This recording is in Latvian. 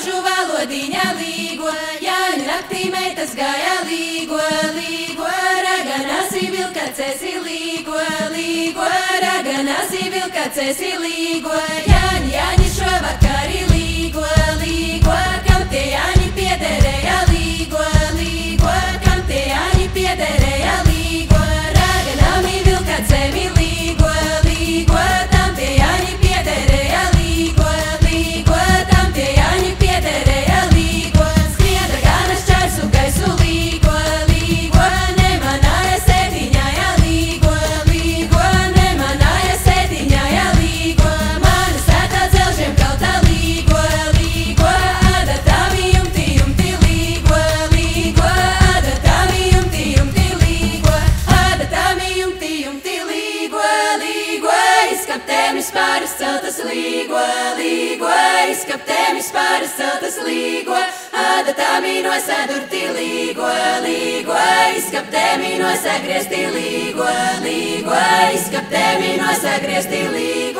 ļaužu valodiņa līgo, Jāņu naktī meitas gāja līgo, līgo, raganasi vilkacēsi līgo, līgo, raganasi vilkacēsi līgo, Jāņi šovakari līgo, līgo, kam tie Jāņi piederēja līgo, līgo, kam tie Jāņi piederēja līgo, raganami vilkacēmi līgo, līgo, tam tie Jāņi piederēja līgo, līgo, tam tie Jāņi piederēja līgo, skrieda ganas čarsu gaisu līgo, līgo, nemanāja sēdiņāja līgo, līgo, nemanāja sēdiņāja līgo, mana sētā dzelžiem kaltā līgo, līgo, adatami jumti līgo, līgo, adatami jumti līgo, adatami jumti līgo, līgo, izkaptēmis pāris celtas līgo, līgo, izkaptēmis pāris celtas līgo, adatami nosadurti līgo, līgo, izkaptēmi nosagriezti līgo, līgo, izkaptēmi nosagriezti līgo.